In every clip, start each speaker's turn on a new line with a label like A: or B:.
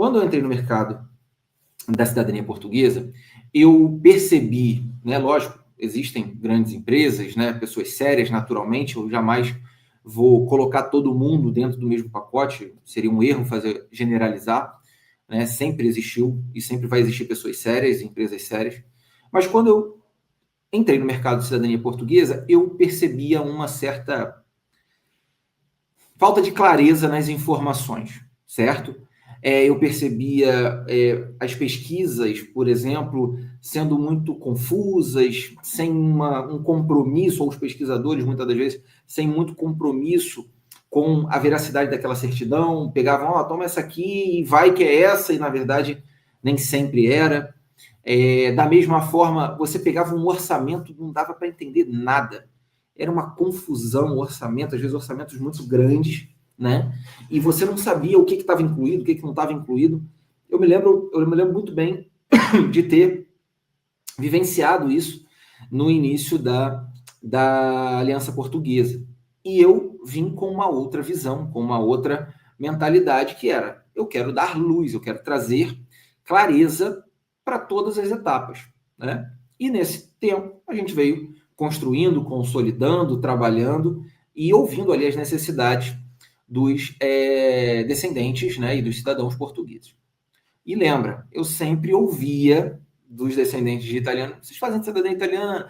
A: quando eu entrei no mercado da cidadania portuguesa, eu percebi, né, lógico, existem grandes empresas, né, pessoas sérias, naturalmente, eu jamais vou colocar todo mundo dentro do mesmo pacote, seria um erro generalizar, né, sempre existiu e sempre vai existir pessoas sérias, empresas sérias, mas quando eu entrei no mercado de cidadania portuguesa, eu percebia uma certa falta de clareza nas informações, certo? Eu percebia as pesquisas, por exemplo, sendo muito confusas, sem um compromisso, ou os pesquisadores, muitas das vezes, sem muito compromisso com a veracidade daquela certidão, pegavam, toma essa aqui e vai que é essa, e na verdade nem sempre era. Da mesma forma, você pegava um orçamento, não dava para entender nada. Era uma confusão o orçamento, às vezes orçamentos muito grandes, né? E você não sabia o que estava incluído, o que não estava incluído. Eu me lembro muito bem de ter vivenciado isso no início da Aliança Portuguesa. E eu vim com uma outra visão, com uma outra mentalidade, que era, eu quero dar luz, eu quero trazer clareza para todas as etapas, né? E nesse tempo a gente veio construindo, consolidando, trabalhando e ouvindo ali as necessidades dos descendentes, né, e dos cidadãos portugueses. E lembra, eu sempre ouvia dos descendentes de italiano, vocês fazem cidadania italiana?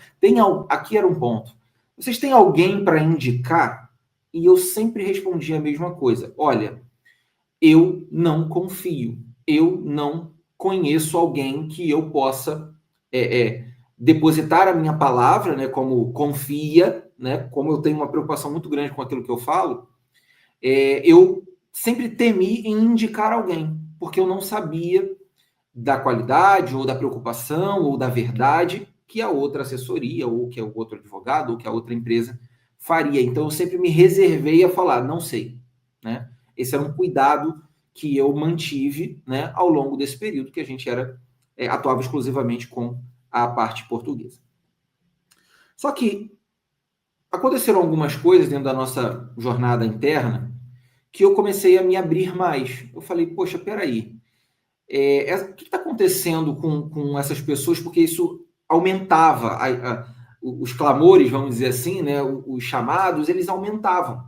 A: Aqui era um ponto. Vocês têm alguém para indicar? E eu sempre respondia a mesma coisa. Olha, eu não confio. Eu não conheço alguém que eu possa depositar a minha palavra, né, como confia, né, como eu tenho uma preocupação muito grande com aquilo que eu falo, eu sempre temi em indicar alguém, porque eu não sabia da qualidade, ou da preocupação, ou da verdade que a outra assessoria, ou que o outro advogado, ou que a outra empresa faria. Então, eu sempre me reservei a falar, não sei, né? Esse era um cuidado que eu mantive, né, ao longo desse período que a gente atuava exclusivamente com a parte portuguesa. Só que aconteceram algumas coisas dentro da nossa jornada interna que eu comecei a me abrir mais. Eu falei, poxa, peraí, o que está acontecendo com essas pessoas? Porque isso aumentava os clamores, vamos dizer assim, né, os chamados, eles aumentavam.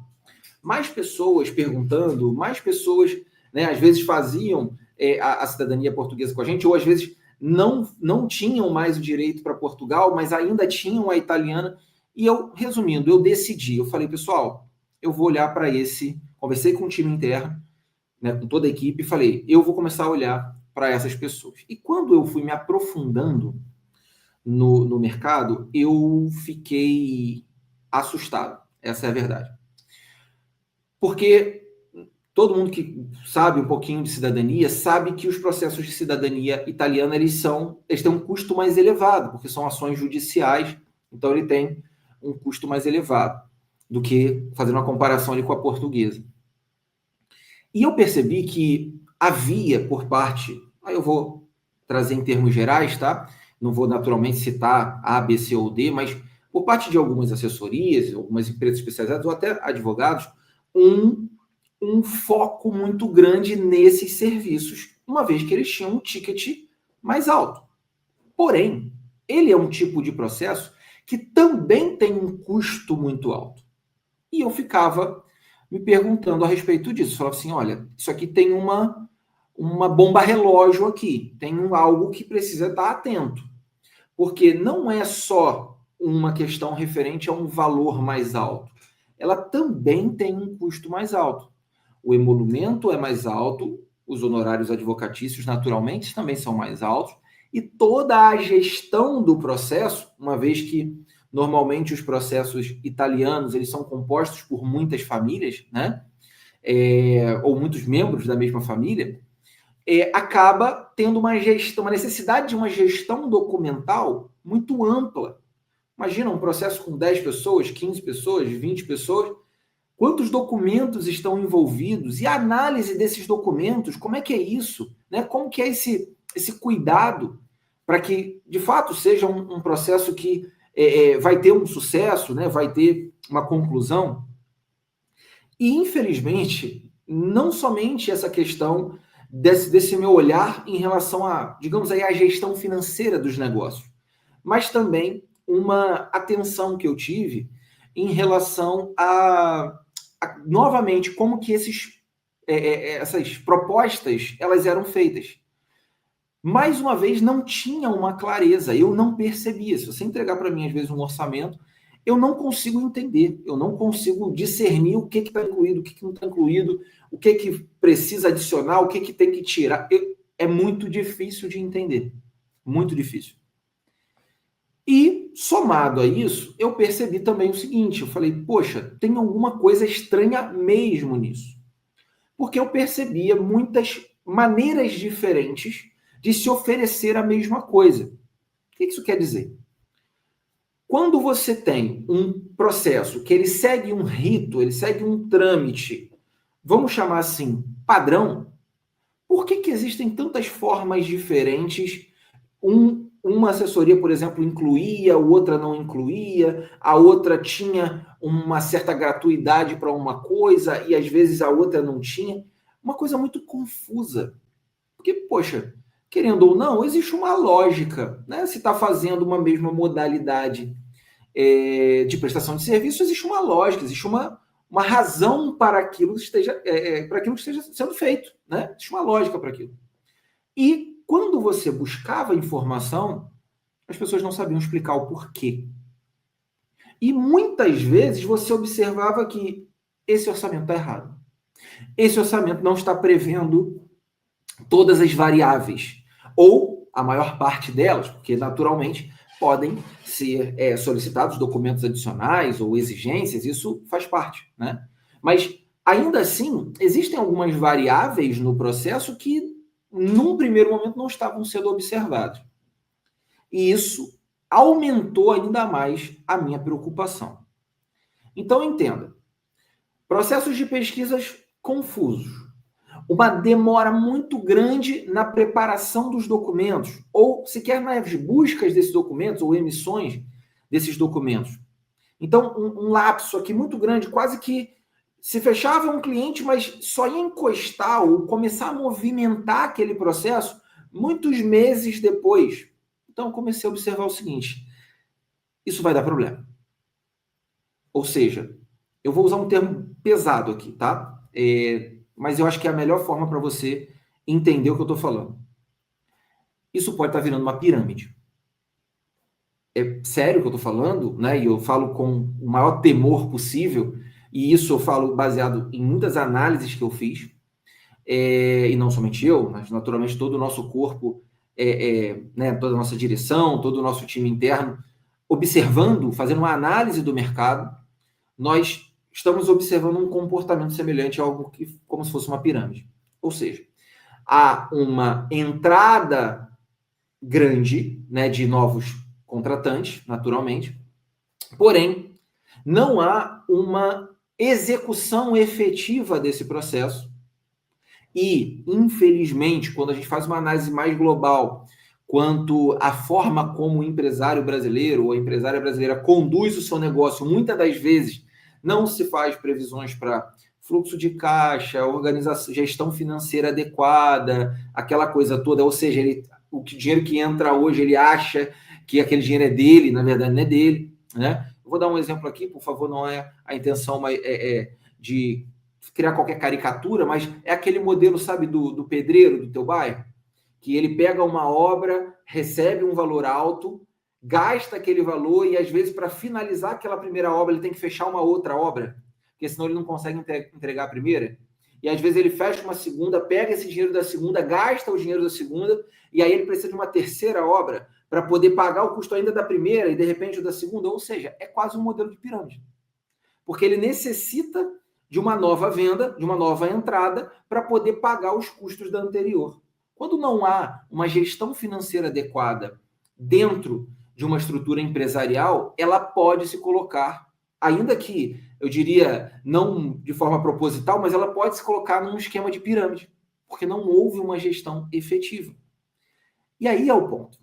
A: Mais pessoas perguntando, mais pessoas, né, às vezes faziam a cidadania portuguesa com a gente, ou às vezes não tinham mais o direito para Portugal, mas ainda tinham a italiana. E eu, resumindo, eu decidi, eu falei, pessoal, eu vou olhar para conversei com o time interno, né, com toda a equipe, e falei, eu vou começar a olhar para essas pessoas. E quando eu fui me aprofundando no mercado, eu fiquei assustado. Essa é a verdade. Porque todo mundo que sabe um pouquinho de cidadania sabe que os processos de cidadania italiana eles têm um custo mais elevado, porque são ações judiciais, então ele tem um custo mais elevado do que fazendo uma comparação ali com a portuguesa. E eu percebi que havia por parte, aí eu vou trazer em termos gerais, tá? Não vou naturalmente citar A, B, C ou D, mas por parte de algumas assessorias, algumas empresas especializadas ou até advogados, um foco muito grande nesses serviços, uma vez que eles tinham um ticket mais alto. Porém, ele é um tipo de processo que também tem um custo muito alto. E eu ficava me perguntando a respeito disso. Falava assim, olha, isso aqui tem uma bomba relógio aqui, tem algo que precisa estar atento. Porque não é só uma questão referente a um valor mais alto. Ela também tem um custo mais alto. O emolumento é mais alto, os honorários advocatícios, naturalmente, também são mais altos, e toda a gestão do processo, uma vez que normalmente os processos italianos eles são compostos por muitas famílias, né? Ou muitos membros da mesma família, acaba tendo uma necessidade de uma gestão documental muito ampla. Imagina um processo com 10 pessoas, 15 pessoas, 20 pessoas, quantos documentos estão envolvidos e a análise desses documentos, como é que é isso? Né? Como que é esse cuidado para que, de fato, seja um processo que vai ter um sucesso, né? Vai ter uma conclusão? E, infelizmente, não somente essa questão desse meu olhar em relação a, digamos aí, a gestão financeira dos negócios, mas também uma atenção que eu tive em relação novamente, como que essas propostas elas eram feitas. Mais uma vez, não tinha uma clareza, eu não percebia. Se você entregar para mim, às vezes, um orçamento, eu não consigo entender, eu não consigo discernir o que está incluído, o que não está incluído, o que precisa adicionar, o que tem que tirar. É muito difícil de entender, muito difícil. E, somado a isso, eu percebi também o seguinte, eu falei, poxa, tem alguma coisa estranha mesmo nisso. Porque eu percebia muitas maneiras diferentes de se oferecer a mesma coisa. O que isso quer dizer? Quando você tem um processo que ele segue um rito, ele segue um trâmite, vamos chamar assim, padrão, por que existem tantas formas diferentes? Uma assessoria, por exemplo, incluía, a outra não incluía, a outra tinha uma certa gratuidade para uma coisa e às vezes a outra não tinha. Uma coisa muito confusa. Porque, poxa, querendo ou não, existe uma lógica, né? Se está fazendo uma mesma modalidade de prestação de serviço, existe uma lógica, existe uma razão para aquilo que esteja, para aquilo que esteja sendo feito, né? Existe uma lógica para aquilo. E quando você buscava informação, as pessoas não sabiam explicar o porquê. E muitas vezes você observava que esse orçamento está errado. Esse orçamento não está prevendo todas as variáveis, ou a maior parte delas, porque naturalmente podem ser solicitados documentos adicionais ou exigências, isso faz parte, né? Mas ainda assim, existem algumas variáveis no processo que num primeiro momento não estavam sendo observadas. E isso aumentou ainda mais a minha preocupação. Então entenda, processos de pesquisas confusos, uma demora muito grande na preparação dos documentos, ou sequer nas buscas desses documentos, ou emissões desses documentos. Então, um lapso aqui muito grande, quase que se fechava um cliente, mas só ia encostar ou começar a movimentar aquele processo muitos meses depois. Então, comecei a observar o seguinte, isso vai dar problema. Ou seja, eu vou usar um termo pesado aqui, tá? Mas eu acho que é a melhor forma para você entender o que eu estou falando. Isso pode estar virando uma pirâmide. É sério o que eu estou falando, né? E eu falo com o maior temor possível, e isso eu falo baseado em muitas análises que eu fiz, e não somente eu, mas naturalmente todo o nosso corpo, né, toda a nossa direção, todo o nosso time interno, observando, fazendo uma análise do mercado, nós estamos observando um comportamento semelhante a algo que, como se fosse uma pirâmide. Ou seja, há uma entrada grande, né, de novos contratantes, naturalmente, porém, não há uma execução efetiva desse processo e, infelizmente, quando a gente faz uma análise mais global quanto à forma como o empresário brasileiro ou a empresária brasileira conduz o seu negócio, muitas das vezes não se faz previsões para fluxo de caixa, organização, gestão financeira adequada, aquela coisa toda, ou seja, o dinheiro que entra hoje, ele acha que aquele dinheiro é dele, na verdade não é dele, né? Eu vou dar um exemplo aqui, por favor, não é a intenção de criar qualquer caricatura, mas é aquele modelo, sabe, do pedreiro do teu bairro, que ele pega uma obra, recebe um valor alto, gasta aquele valor e, às vezes, para finalizar aquela primeira obra, ele tem que fechar uma outra obra, porque senão ele não consegue entregar a primeira. E, às vezes, ele fecha uma segunda, pega esse dinheiro da segunda, gasta o dinheiro da segunda, e aí ele precisa de uma terceira obra para poder pagar o custo ainda da primeira e, de repente, o da segunda. Ou seja, é quase um modelo de pirâmide. Porque ele necessita de uma nova venda, de uma nova entrada, para poder pagar os custos da anterior. Quando não há uma gestão financeira adequada dentro de uma estrutura empresarial, ela pode se colocar, ainda que, eu diria, não de forma proposital, mas ela pode se colocar num esquema de pirâmide, porque não houve uma gestão efetiva. E aí é o ponto.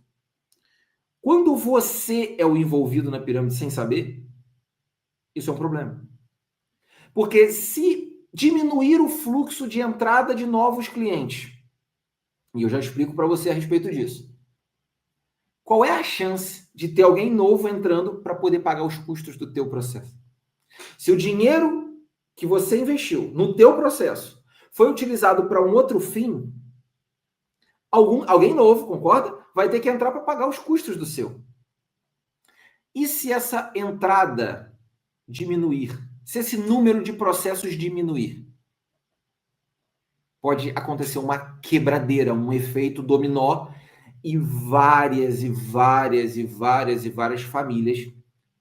A: Quando você é o envolvido na pirâmide sem saber, isso é um problema. Porque se diminuir o fluxo de entrada de novos clientes, E eu já explico para você a respeito disso. Qual é a chance de ter alguém novo entrando para poder pagar os custos do teu processo? Se o dinheiro que você investiu no teu processo foi utilizado para um outro fim, alguém novo, concorda? Vai ter que entrar para pagar os custos do seu. E se essa entrada diminuir? Se esse número de processos diminuir? Pode acontecer uma quebradeira, um efeito dominó e várias famílias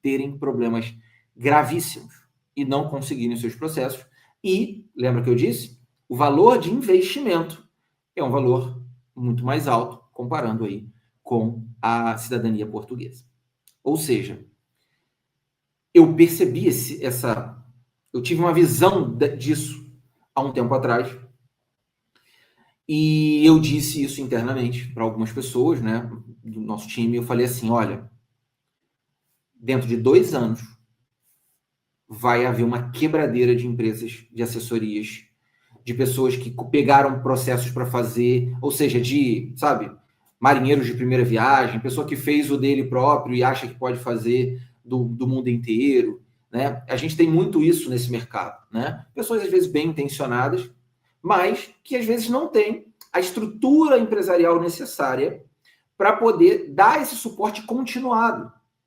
A: terem problemas gravíssimos e não conseguirem seus processos. E, lembra que eu disse? O valor de investimento é um valor muito mais alto, comparando aí com a cidadania portuguesa. Ou seja, eu percebi eu tive uma visão disso há um tempo atrás, e eu disse isso internamente para algumas pessoas, né, do nosso time. Eu falei assim: olha, dentro de 2 anos vai haver uma quebradeira de empresas de assessorias, de pessoas que pegaram processos para fazer, ou seja, sabe, marinheiros de primeira viagem, pessoa que fez o dele próprio e acha que pode fazer do mundo inteiro, né? A gente tem muito isso nesse mercado, né? Pessoas às vezes bem intencionadas, mas que às vezes não têm a estrutura empresarial necessária para poder dar esse suporte continuado.